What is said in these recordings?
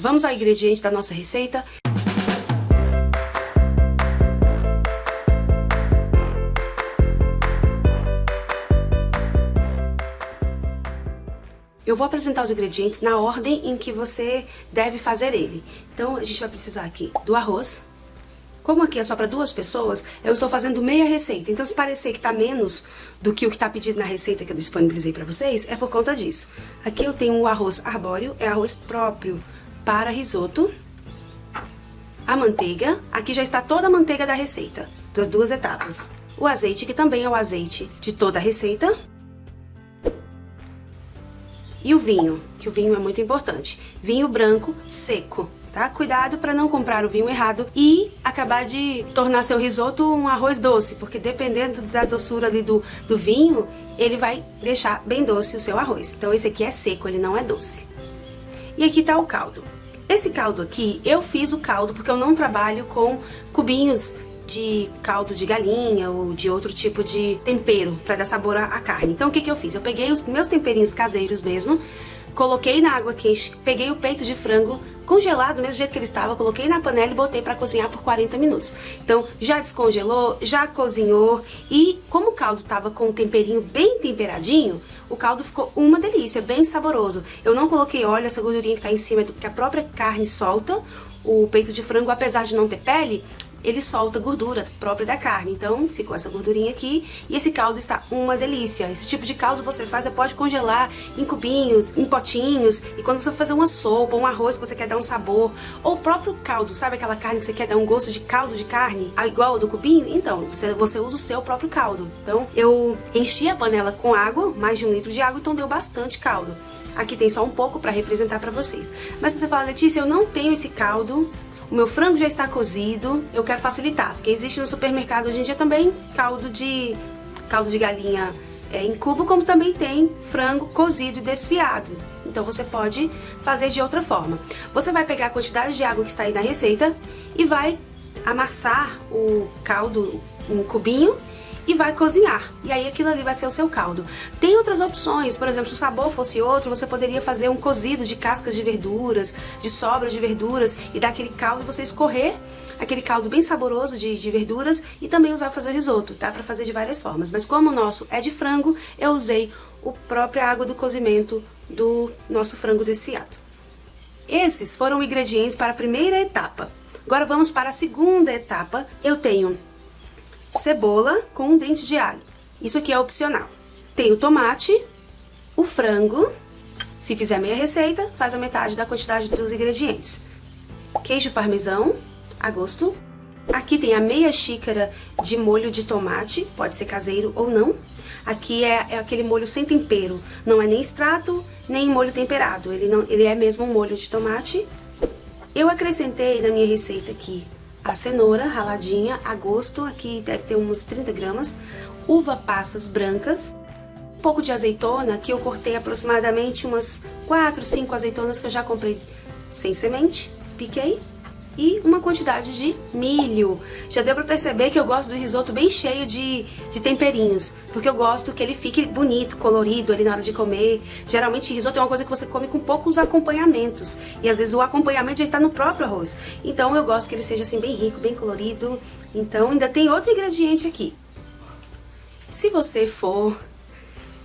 Vamos ao ingrediente da nossa receita. Eu vou apresentar os ingredientes na ordem em que você deve fazer ele. Então, a gente vai precisar aqui do arroz. Como aqui é só para 2 pessoas, eu estou fazendo meia receita. Então, se parecer que tá menos do que o que tá pedido na receita que eu disponibilizei para vocês, é por conta disso. Aqui eu tenho o arroz arbóreo, é arroz próprio para risoto. A manteiga, aqui já está toda a manteiga da receita, das 2 etapas. O azeite, que também é o azeite de toda a receita. E o vinho, que o vinho é muito importante. Vinho branco seco, tá? Cuidado para não comprar o vinho errado e acabar de tornar seu risoto um arroz doce, porque dependendo da doçura ali do vinho, ele vai deixar bem doce o seu arroz. Então esse aqui é seco, ele não é doce. E aqui tá o caldo. Esse caldo aqui, eu fiz o caldo porque eu não trabalho com cubinhos de caldo de galinha ou de outro tipo de tempero para dar sabor à carne. Então o que que eu fiz? Eu peguei os meus temperinhos caseiros mesmo, coloquei na água quente, peguei o peito de frango congelado, do mesmo jeito que ele estava, coloquei na panela e botei para cozinhar por 40 minutos. Então já descongelou, já cozinhou e como o caldo tava com um temperinho bem temperadinho, o caldo ficou uma delícia, bem saboroso. Eu não coloquei óleo, essa gordurinha que tá em cima é porque a própria carne solta. O peito de frango, apesar de não ter pele, ele solta gordura própria da carne, então ficou essa gordurinha aqui e esse caldo está uma delícia. Esse tipo de caldo você faz, você pode congelar em cubinhos, em potinhos, e quando você for fazer uma sopa, um arroz que você quer dar um sabor, ou o próprio caldo, sabe aquela carne que você quer dar um gosto de caldo de carne, igual ao do cubinho? Então, você usa o seu próprio caldo. Então, eu enchi a panela com água, mais de 1 litro de água, então deu bastante caldo. Aqui tem só um pouco para representar para vocês. Mas se você fala, Letícia, eu não tenho esse caldo, o meu frango já está cozido, eu quero facilitar, porque existe no supermercado hoje em dia também caldo de galinha em cubo, como também tem frango cozido e desfiado. Então você pode fazer de outra forma. Você vai pegar a quantidade de água que está aí na receita e vai amassar o caldo em um cubinho e vai cozinhar. E aí aquilo ali vai ser o seu caldo. Tem outras opções, por exemplo, se o sabor fosse outro, você poderia fazer um cozido de cascas de verduras, de sobras de verduras, e dar aquele caldo e você escorrer aquele caldo bem saboroso de verduras e também usar para fazer risoto, tá? Para fazer de várias formas. Mas como o nosso é de frango, eu usei a própria água do cozimento do nosso frango desfiado. Esses foram os ingredientes para a primeira etapa. Agora vamos para a segunda etapa. Eu tenho cebola com um dente de alho. Isso aqui é opcional. Tem o tomate, o frango. Se fizer meia receita, faz a metade da quantidade dos ingredientes. Queijo parmesão, a gosto. Aqui tem a meia xícara de molho de tomate, pode ser caseiro ou não. Aqui é aquele molho sem tempero, não é nem extrato, nem molho temperado. Ele é mesmo um molho de tomate. Eu acrescentei na minha receita aqui a cenoura raladinha, a gosto, aqui deve ter uns 30 gramas, uva passas brancas, um pouco de azeitona, que eu cortei aproximadamente umas 4, 5 azeitonas que eu já comprei sem semente, piquei, e uma quantidade de milho. Já deu pra perceber que eu gosto do risoto bem cheio de temperinhos, porque eu gosto que ele fique bonito, colorido ali na hora de comer. Geralmente risoto é uma coisa que você come com poucos acompanhamentos, e às vezes o acompanhamento já está no próprio arroz. Então eu gosto que ele seja assim bem rico, bem colorido. Então ainda tem outro ingrediente aqui. Se você for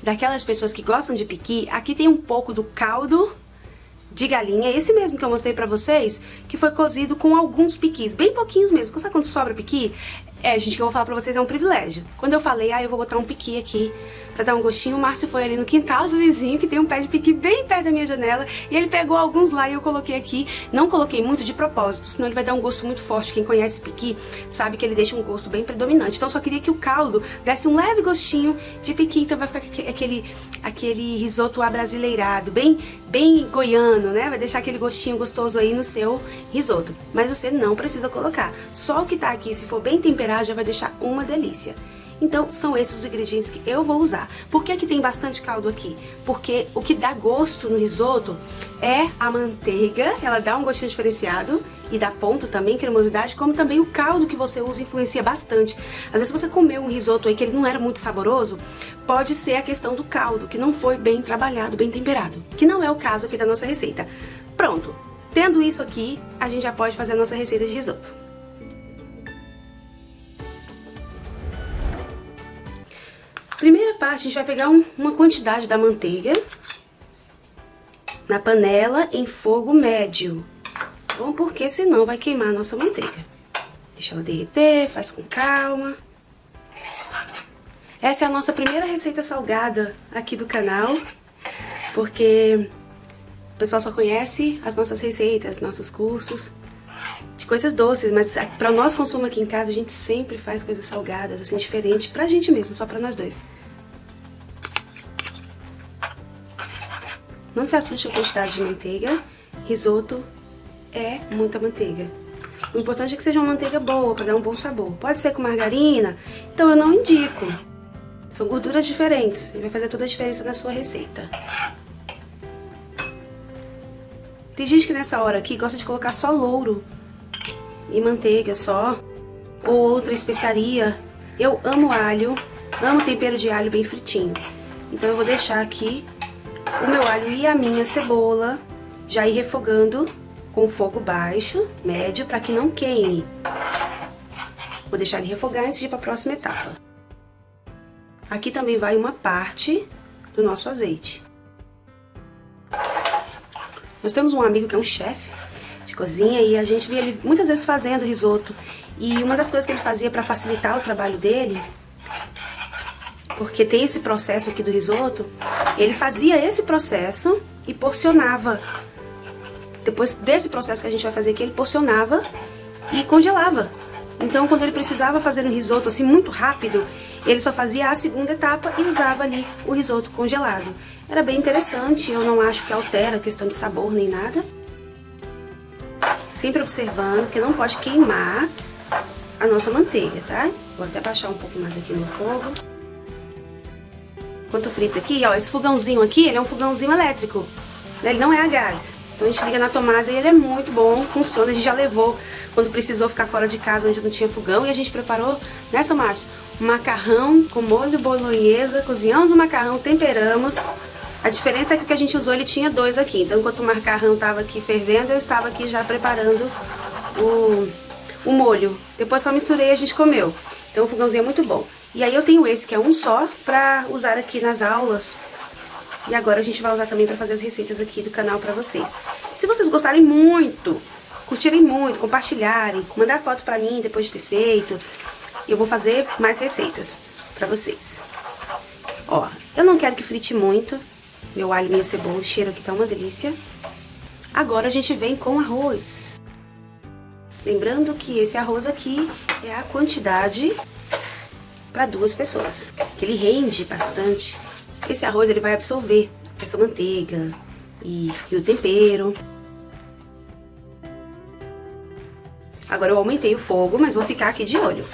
daquelas pessoas que gostam de piqui, aqui tem um pouco do caldo de galinha, esse mesmo que eu mostrei pra vocês, que foi cozido com alguns piquis, bem pouquinhos mesmo. Sabe quando sobra piqui? Gente, que eu vou falar pra vocês, é um privilégio. Quando eu falei, eu vou botar um piqui aqui pra dar um gostinho, o Márcio foi ali no quintal do vizinho, que tem um pé de piqui bem perto da minha janela, e ele pegou alguns lá e eu coloquei aqui. Não coloquei muito de propósito, senão ele vai dar um gosto muito forte. Quem conhece piqui sabe que ele deixa um gosto bem predominante. Então eu só queria que o caldo desse um leve gostinho de piqui, então vai ficar aquele risoto abrasileirado, bem goiano, né? Vai deixar aquele gostinho gostoso aí no seu risoto. Mas você não precisa colocar. Só o que tá aqui, se for bem temperado, já vai deixar uma delícia. Então, são esses os ingredientes que eu vou usar. Por que que tem bastante caldo aqui? Porque o que dá gosto no risoto é a manteiga, ela dá um gostinho diferenciado e dá ponto também, cremosidade, como também o caldo que você usa influencia bastante. Às vezes você comeu um risoto aí que ele não era muito saboroso, pode ser a questão do caldo, que não foi bem trabalhado, bem temperado, que não é o caso aqui da nossa receita. Pronto. Tendo isso aqui, a gente já pode fazer a nossa receita de risoto. Primeira parte, a gente vai pegar uma quantidade da manteiga na panela em fogo médio. Bom, porque senão vai queimar a nossa manteiga. Deixa ela derreter, faz com calma. Essa é a nossa primeira receita salgada aqui do canal, porque o pessoal só conhece as nossas receitas, nossos cursos de coisas doces, mas para o nosso consumo aqui em casa a gente sempre faz coisas salgadas, assim, diferente pra gente mesmo, só pra nós dois. Não se assuste com a quantidade de manteiga, risoto é muita manteiga. O importante é que seja uma manteiga boa, para dar um bom sabor. Pode ser com margarina, então eu não indico. São gorduras diferentes e vai fazer toda a diferença na sua receita. Tem gente que nessa hora aqui gosta de colocar só louro e manteiga só, ou outra especiaria. Eu amo alho, amo tempero de alho bem fritinho. Então eu vou deixar aqui o meu alho e a minha cebola já ir refogando com fogo baixo, médio, para que não queime. Vou deixar ele refogar antes de ir para a próxima etapa. Aqui também vai uma parte do nosso azeite. Nós temos um amigo que é um chefe de cozinha e a gente via ele muitas vezes fazendo risoto. E uma das coisas que ele fazia para facilitar o trabalho dele, porque tem esse processo aqui do risoto, ele fazia esse processo e porcionava. Depois desse processo que a gente vai fazer aqui, ele porcionava e congelava. Então, quando ele precisava fazer um risoto assim muito rápido, ele só fazia a segunda etapa e usava ali o risoto congelado. Era bem interessante, eu não acho que altera a questão de sabor nem nada. Sempre observando que não pode queimar a nossa manteiga, tá? Vou até baixar um pouco mais aqui no fogo. Enquanto frita aqui, ó, esse fogãozinho aqui, ele é um fogãozinho elétrico, né? Ele não é a gás. Então a gente liga na tomada e ele é muito bom, funciona. A gente já levou quando precisou ficar fora de casa, onde não tinha fogão, e a gente preparou, nessa Márcia, um macarrão com molho bolonhesa, cozinhamos o macarrão, temperamos. A diferença é que o que a gente usou, ele tinha 2 aqui. Então enquanto o macarrão estava aqui fervendo, eu estava aqui já preparando o molho. Depois só misturei e a gente comeu. Então o fogãozinho é muito bom. E aí eu tenho esse que é um só pra usar aqui nas aulas. E agora a gente vai usar também pra fazer as receitas aqui do canal pra vocês. Se vocês gostarem muito, curtirem muito, compartilharem, mandar foto pra mim depois de ter feito, eu vou fazer mais receitas pra vocês. Ó, eu não quero que frite muito. Meu alho e minha cebola, o cheiro aqui tá uma delícia. Agora a gente vem com arroz. Lembrando que esse arroz aqui é a quantidade para 2 pessoas, que ele rende bastante. Esse arroz ele vai absorver essa manteiga e o tempero. Agora eu aumentei o fogo, mas vou ficar aqui de olho.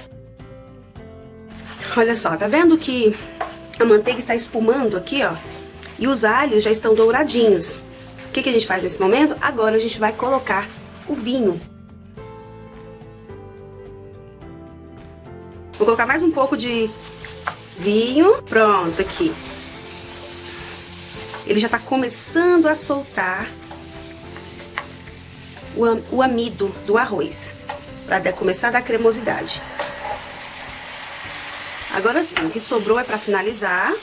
Olha só, tá vendo que a manteiga está espumando aqui, ó? E os alhos já estão douradinhos. O que a gente faz nesse momento? Agora a gente vai colocar o vinho. Vou colocar mais um pouco de vinho. Pronto, aqui. Ele já tá começando a soltar o amido do arroz, para começar a dar cremosidade. Agora sim, o que sobrou é para finalizar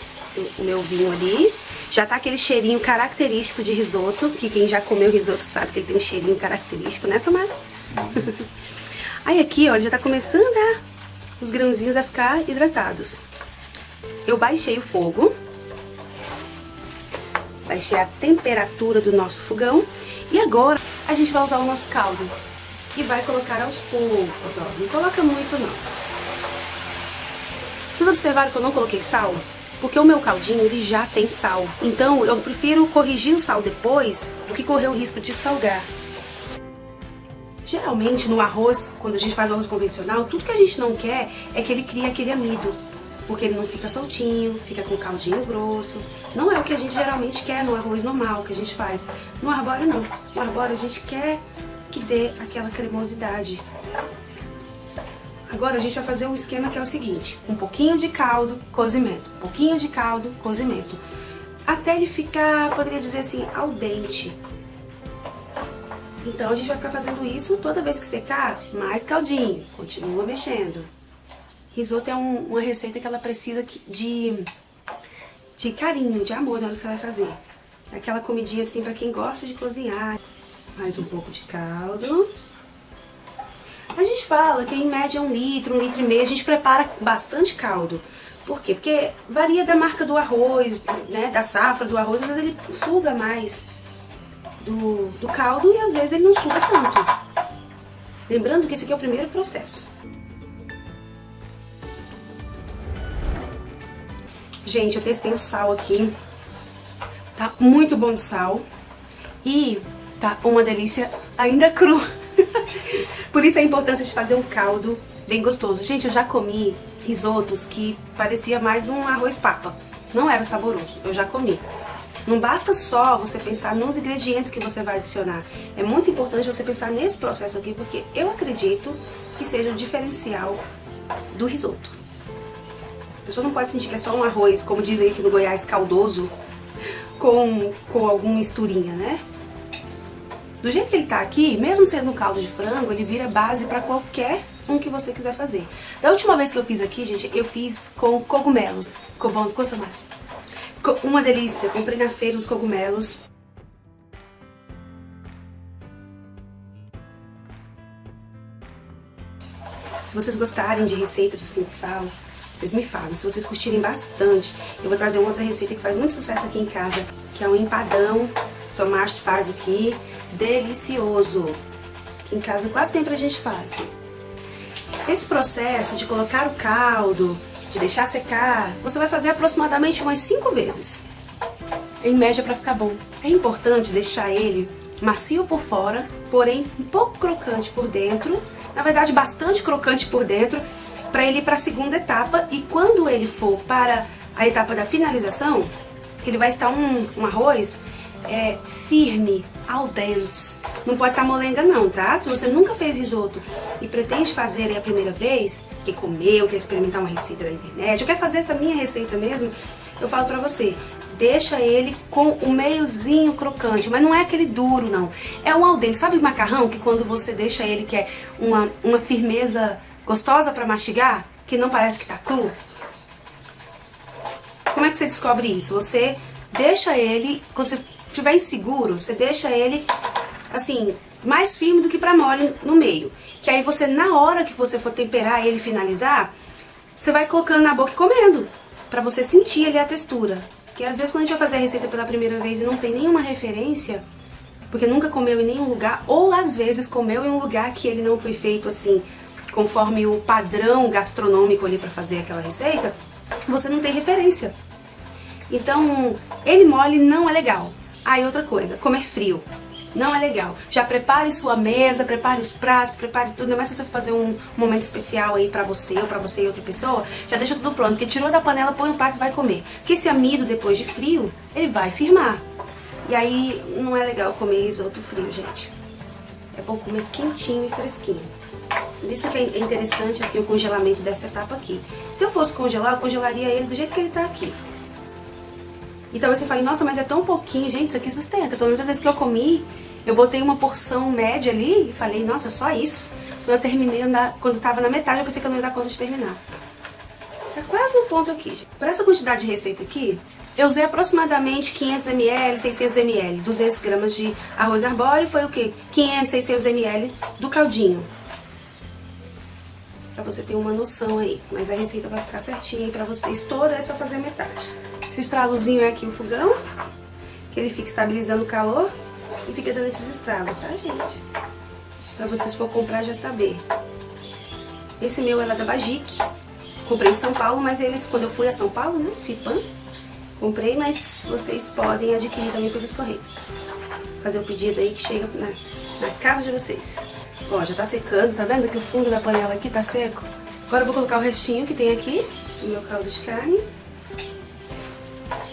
o meu vinho ali. Já tá aquele cheirinho característico de risoto, que quem já comeu risoto sabe que ele tem um cheirinho característico, nessa massa. Aí aqui, ó, ele já tá começando os grãozinhos a ficar hidratados. Eu baixei o fogo, baixei a temperatura do nosso fogão e agora a gente vai usar o nosso caldo e vai colocar aos poucos, ó, não coloca muito não. Vocês observaram que eu não coloquei sal? Porque o meu caldinho, ele já tem sal. Então, eu prefiro corrigir o sal depois do que correr o risco de salgar. Geralmente, no arroz, quando a gente faz o arroz convencional, tudo que a gente não quer é que ele crie aquele amido. Porque ele não fica soltinho, fica com caldinho grosso. Não é o que a gente geralmente quer no arroz normal que a gente faz. No arbóreo, não. No arbóreo, a gente quer que dê aquela cremosidade. Agora a gente vai fazer um esquema que é o seguinte: um pouquinho de caldo, cozimento, um pouquinho de caldo, cozimento, até ele ficar, poderia dizer assim, al dente. Então a gente vai ficar fazendo isso toda vez que secar, mais caldinho. Continua mexendo. Risoto é uma receita que ela precisa de carinho, de amor na hora que você vai fazer. Aquela comidinha assim pra quem gosta de cozinhar. Mais um pouco de caldo. A gente fala que em média 1 litro, 1,5 litro, a gente prepara bastante caldo. Por quê? Porque varia da marca do arroz, né, da safra do arroz, às vezes ele suga mais do caldo e às vezes ele não suga tanto. Lembrando que esse aqui é o primeiro processo. Gente, eu testei o sal aqui, tá muito bom de sal e tá uma delícia ainda cru. Por isso a importância de fazer um caldo bem gostoso. Gente, eu já comi risotos que parecia mais um arroz papa, não era saboroso, eu já comi. Não basta só você pensar nos ingredientes que você vai adicionar, é muito importante você pensar nesse processo aqui, porque eu acredito que seja o diferencial do risoto. A pessoa não pode sentir que é só um arroz, como dizem aqui no Goiás, caldoso, com alguma misturinha, né? Do jeito que ele tá aqui, mesmo sendo um caldo de frango, ele vira base pra qualquer um que você quiser fazer. Da última vez que eu fiz aqui, gente, eu fiz com cogumelos. Ficou bom, ficou mais. Ficou uma delícia. Comprei na feira os cogumelos. Se vocês gostarem de receitas assim de sal, vocês me falam. Se vocês curtirem bastante, eu vou trazer uma outra receita que faz muito sucesso aqui em casa, que é um empadão. Seu Márcio faz aqui, delicioso. Aqui em casa quase sempre a gente faz. Esse processo de colocar o caldo, de deixar secar, você vai fazer aproximadamente umas 5 vezes. Em média para ficar bom. É importante deixar ele macio por fora, porém um pouco crocante por dentro. Na verdade, bastante crocante por dentro, para ele ir para a segunda etapa. E quando ele for para a etapa da finalização, ele vai estar um arroz firme, al dente. Não pode estar molenga não, tá? Se você nunca fez risoto e pretende fazer a primeira vez, que comeu, quer experimentar uma receita da internet, ou quer fazer essa minha receita mesmo, eu falo pra você, deixa ele com o meiozinho crocante, mas não é aquele duro não, é um al dente. Sabe o macarrão que quando você deixa ele que é uma firmeza gostosa pra mastigar, que não parece que tá cru? Como é que você descobre isso? Você deixa ele, quando você estiver inseguro, você deixa ele assim, mais firme do que pra mole no meio. Que aí você, na hora que você for temperar ele e finalizar, você vai colocando na boca e comendo, pra você sentir ali a textura. Porque às vezes quando a gente vai fazer a receita pela primeira vez e não tem nenhuma referência, porque nunca comeu em nenhum lugar, ou às vezes comeu em um lugar que ele não foi feito assim, conforme o padrão gastronômico ali pra fazer aquela receita, você não tem referência. Então, ele mole não é legal. Ah, e outra coisa, comer frio não é legal. Já prepare sua mesa, prepare os pratos, prepare tudo. Ainda mais se você for fazer um momento especial aí pra você ou pra você e outra pessoa, já deixa tudo pronto. Porque tirou da panela, põe um prato e vai comer. Porque esse amido, depois de frio, ele vai firmar. E aí, não é legal comer risoto frio, gente. É bom comer quentinho e fresquinho. Por isso que é interessante, assim, o congelamento dessa etapa aqui. Se eu fosse congelar, eu congelaria ele do jeito que ele tá aqui. E talvez você fale, nossa, mas é tão pouquinho. Gente, isso aqui sustenta. Pelo menos as vezes que eu comi, eu botei uma porção média ali e falei, nossa, só isso. Quando eu terminei, quando tava na metade, eu pensei que eu não ia dar conta de terminar. Tá quase no ponto aqui, gente. Para essa quantidade de receita aqui, eu usei aproximadamente 500 ml, 600 ml. 200 gramas de arroz arbóreo foi o quê? 500, 600 ml do caldinho. Pra você ter uma noção aí. Mas a receita vai ficar certinha aí pra vocês toda, é só fazer a metade. Esse estralozinho é aqui o fogão, que ele fica estabilizando o calor e fica dando esses estralos, tá, gente? Pra vocês for comprar já saber. Esse meu é lá da Bajique. Comprei em São Paulo, mas eles, quando eu fui a São Paulo, né, Fipan, comprei, mas vocês podem adquirir também pelos correios. Fazer o pedido aí que chega na casa de vocês. Ó, já tá secando, tá vendo que o fundo da panela aqui tá seco? Agora eu vou colocar o restinho que tem aqui, o meu caldo de carne.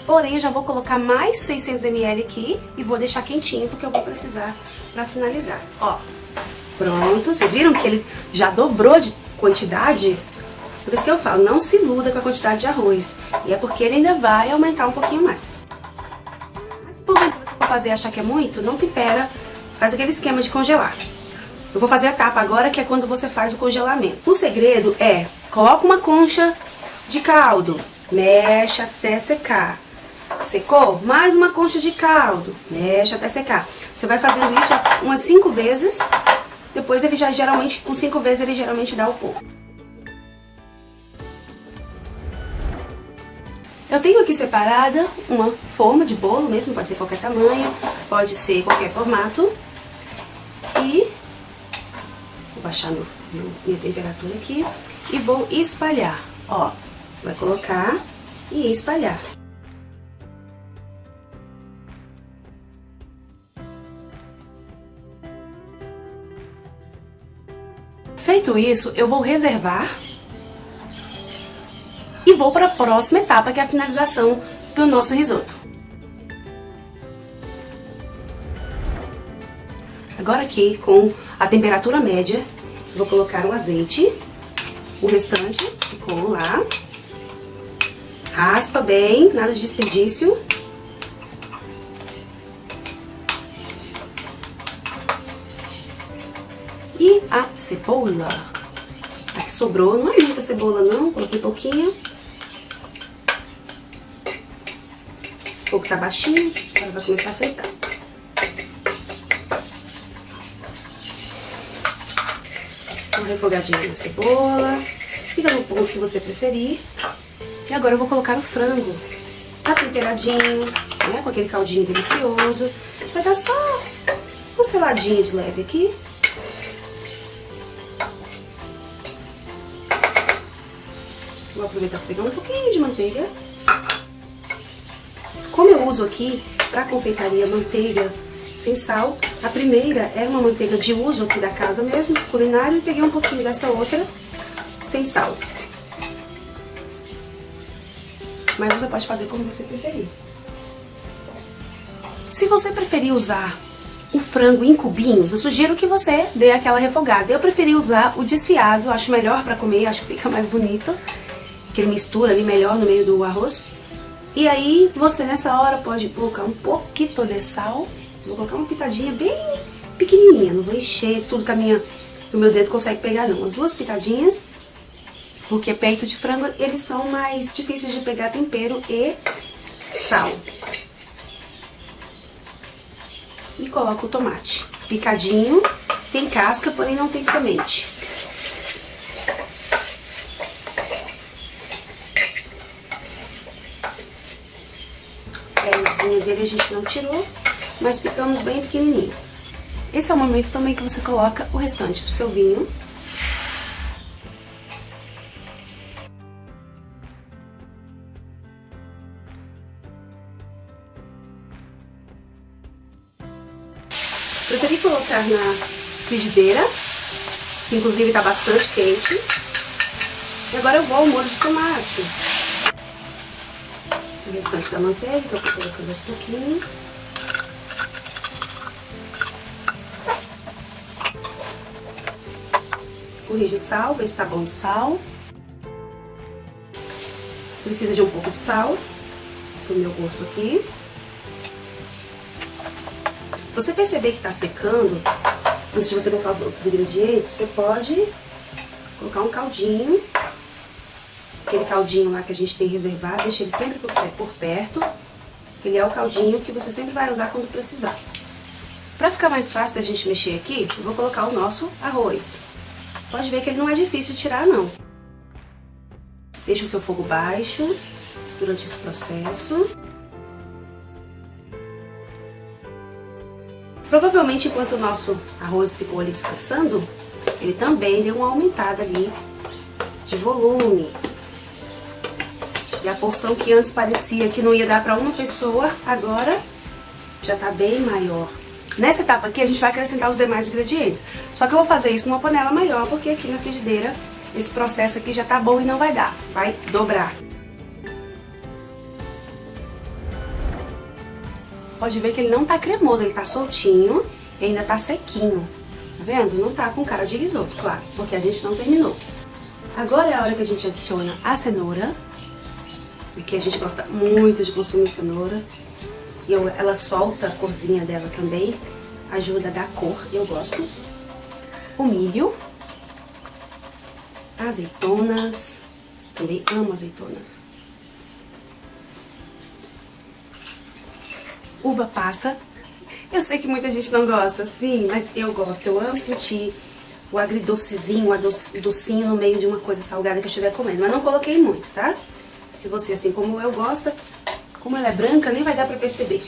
Porém, eu já vou colocar mais 600 ml aqui e vou deixar quentinho, porque eu vou precisar pra finalizar. Ó, pronto. Vocês viram que ele já dobrou de quantidade? Por isso que eu falo, não se iluda com a quantidade de arroz. E é porque ele ainda vai aumentar um pouquinho mais. Mas se por dentro você for fazer e achar que é muito, não tempera Faz aquele esquema de congelar. Eu vou fazer a tapa agora, que é quando você faz o congelamento. O segredo é, coloca uma concha de caldo, mexe até secar. Secou? Mais uma concha de caldo, mexe até secar. Você vai fazendo isso umas 5 vezes, depois ele já geralmente, com 5 vezes ele geralmente dá o ponto. Eu tenho aqui separada uma forma de bolo mesmo, pode ser qualquer tamanho, pode ser qualquer formato. E vou baixar minha temperatura aqui e vou espalhar. Ó, você vai colocar e espalhar. Feito isso, eu vou reservar e vou para a próxima etapa, que é a finalização do nosso risoto. Agora aqui, com a temperatura média, eu vou colocar o azeite, o restante ficou lá. Raspa bem, nada de desperdício. E a cebola. A que sobrou, não é muita cebola não, coloquei pouquinho. O fogo tá baixinho, agora vai começar a fritar. Uma refogadinha na cebola, fica no ponto que você preferir. E agora eu vou colocar o frango, tá temperadinho, né, com aquele caldinho delicioso. Vai dar só uma seladinha de leve aqui. Vou aproveitar para pegar um pouquinho de manteiga. Como eu uso aqui para confeitaria manteiga sem sal, a primeira é uma manteiga de uso aqui da casa mesmo, culinário, e peguei um pouquinho dessa outra sem sal. Mas você pode fazer como você preferir. Se você preferir usar o frango em cubinhos, eu sugiro que você dê aquela refogada. Eu preferi usar o desfiado, acho melhor para comer, acho que fica mais bonito, que ele mistura ali melhor no meio do arroz. E aí, você nessa hora pode colocar um pouquinho de sal. Vou colocar uma pitadinha bem pequenininha, não vou encher tudo que o meu dedo consegue pegar não. As 2 pitadinhas, porque peito de frango, eles são mais difíceis de pegar tempero e sal. E coloco o tomate picadinho, tem casca, porém não tem semente. A pezinha dele a gente não tirou, mas picamos bem pequenininho. Esse é o momento também que você coloca o restante do seu vinho. Preferi colocar na frigideira, que inclusive está bastante quente. E agora eu vou ao molho de tomate. O restante da manteiga, que eu vou colocando aos pouquinhos. Corrige o sal, vê se tá bom de sal. Precisa de um pouco de sal, pro meu gosto aqui. Você perceber que tá secando, antes de você colocar os outros ingredientes, você pode colocar um caldinho. Aquele caldinho lá que a gente tem reservado, deixa ele sempre por perto. Ele é o caldinho que você sempre vai usar quando precisar. Pra ficar mais fácil da gente mexer aqui, eu vou colocar o nosso arroz. Pode ver que ele não é difícil de tirar, não. Deixa o seu fogo baixo durante esse processo. Provavelmente, enquanto o nosso arroz ficou ali descansando, ele também deu uma aumentada ali de volume. E a porção que antes parecia que não ia dar para uma pessoa, agora já tá bem maior. Nessa etapa aqui, a gente vai acrescentar os demais ingredientes. Só que eu vou fazer isso numa panela maior, porque aqui na frigideira, esse processo aqui já tá bom e não vai dar. Vai dobrar. Pode ver que ele não tá cremoso, ele tá soltinho e ainda tá sequinho. Tá vendo? Não tá com cara de risoto, claro, porque a gente não terminou. Agora é a hora que a gente adiciona a cenoura. Aqui a gente gosta muito de consumir cenoura. E ela solta a corzinha dela também. ajuda a dar cor, eu gosto. O milho. Azeitonas. Também amo azeitonas. Uva passa. Eu sei que muita gente não gosta, sim, mas eu gosto. Eu amo sentir o agridocezinho, o docinho no meio de uma coisa salgada que eu estiver comendo. Mas não coloquei muito, tá? Se você, assim como eu, gosta, como ela é branca, nem vai dar pra perceber.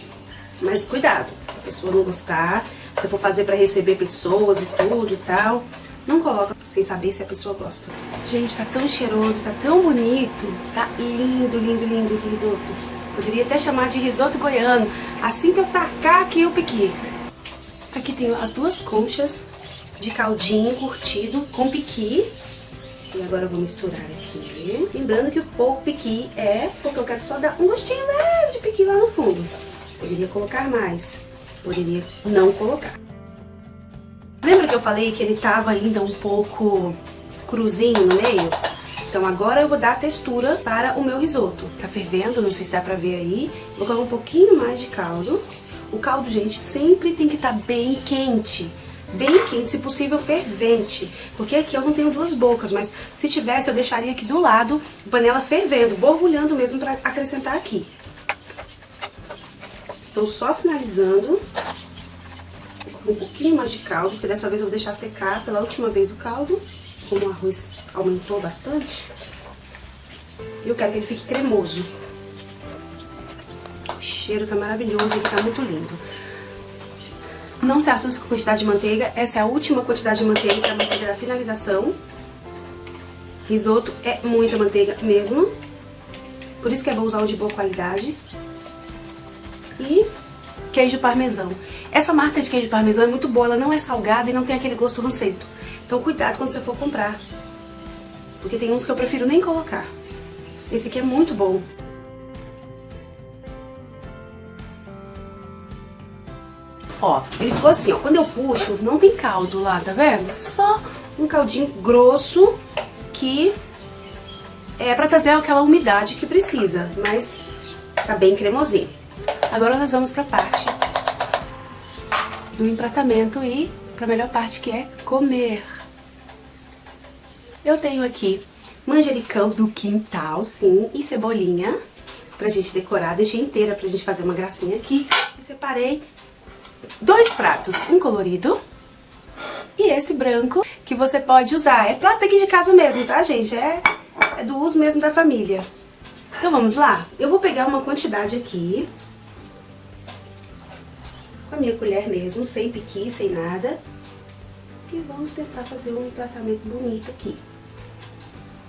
Mas cuidado, se a pessoa não gostar, se for fazer pra receber pessoas e tudo e tal, não coloca sem saber se a pessoa gosta. Gente, tá tão cheiroso, tá tão bonito, tá lindo, lindo, lindo esse risoto. Poderia até chamar de risoto goiano, assim que eu tacar aqui o piqui. Aqui tem as duas conchas de caldinho curtido com piqui. E agora eu vou misturar aqui. Lembrando que o pouco piqui é porque eu quero só dar um gostinho leve de piqui lá no fundo. Poderia colocar mais, poderia não colocar. Lembra que eu falei que ele tava ainda um pouco cruzinho no meio? Então agora eu vou dar a textura para o meu risoto. Tá fervendo, não sei se dá pra ver aí. Vou colocar um pouquinho mais de caldo. O caldo, gente, sempre tem que estar bem quente. Bem quente, se possível fervente. Porque aqui eu não tenho duas bocas, mas se tivesse eu deixaria aqui do lado a panela fervendo, borbulhando mesmo para acrescentar aqui. Estou só finalizando. Um pouquinho mais de caldo, porque dessa vez eu vou deixar secar pela última vez o caldo. Como o arroz aumentou bastante, eu quero que ele fique cremoso. O cheiro tá maravilhoso e tá muito lindo. Não se assuste com a quantidade de manteiga, essa é a última quantidade de manteiga, que é a manteiga da finalização. Risoto é muita manteiga mesmo, por isso que é bom usar um de boa qualidade. E queijo parmesão. Essa marca de queijo parmesão é muito boa, ela não é salgada e não tem aquele gosto rancento. Então cuidado quando você for comprar, porque tem uns que eu prefiro nem colocar. Esse aqui é muito bom. Ó, ele ficou assim, ó, quando eu puxo, não tem caldo lá, tá vendo? Só um caldinho grosso que é pra trazer aquela umidade que precisa, mas tá bem cremosinho. Agora nós vamos pra parte do empratamento e pra melhor parte, que é comer. Eu tenho aqui manjericão do quintal, sim, e cebolinha pra gente decorar. Deixei inteira pra gente fazer uma gracinha aqui. E separei 2 pratos, um colorido e esse branco, que você pode usar. É prato aqui de casa mesmo, tá, gente? É do uso mesmo da família. Então vamos lá? Eu vou pegar uma quantidade aqui, com a minha colher mesmo, sem piqui, sem nada. E vamos tentar fazer um empratamento bonito aqui.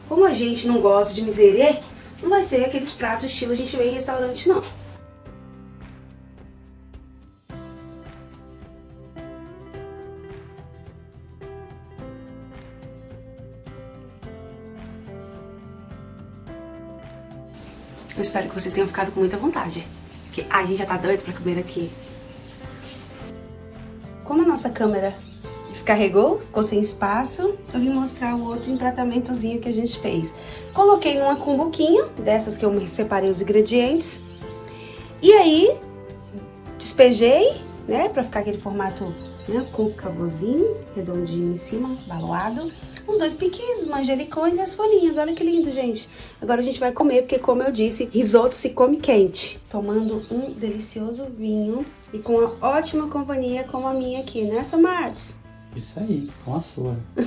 Como a gente não gosta de miserê, não vai ser aqueles pratos estilo a gente vê em restaurante, não. Eu espero que vocês tenham ficado com muita vontade, porque a gente já tá doido pra comer aqui. Como a nossa câmera descarregou, ficou sem espaço, eu vim mostrar o outro empratamentozinho que a gente fez. Coloquei numa cumbuquinha, dessas que eu separei os ingredientes, e aí despejei, né, pra ficar aquele formato, né, com o cavozinho redondinho em cima, baloado. Os 2 piquinhos, os manjericões e as folhinhas. Olha que lindo, gente. Agora a gente vai comer, porque como eu disse, risoto se come quente. Tomando um delicioso vinho e com uma ótima companhia como a minha aqui, né, Marcos? Isso aí, com a sua. Tá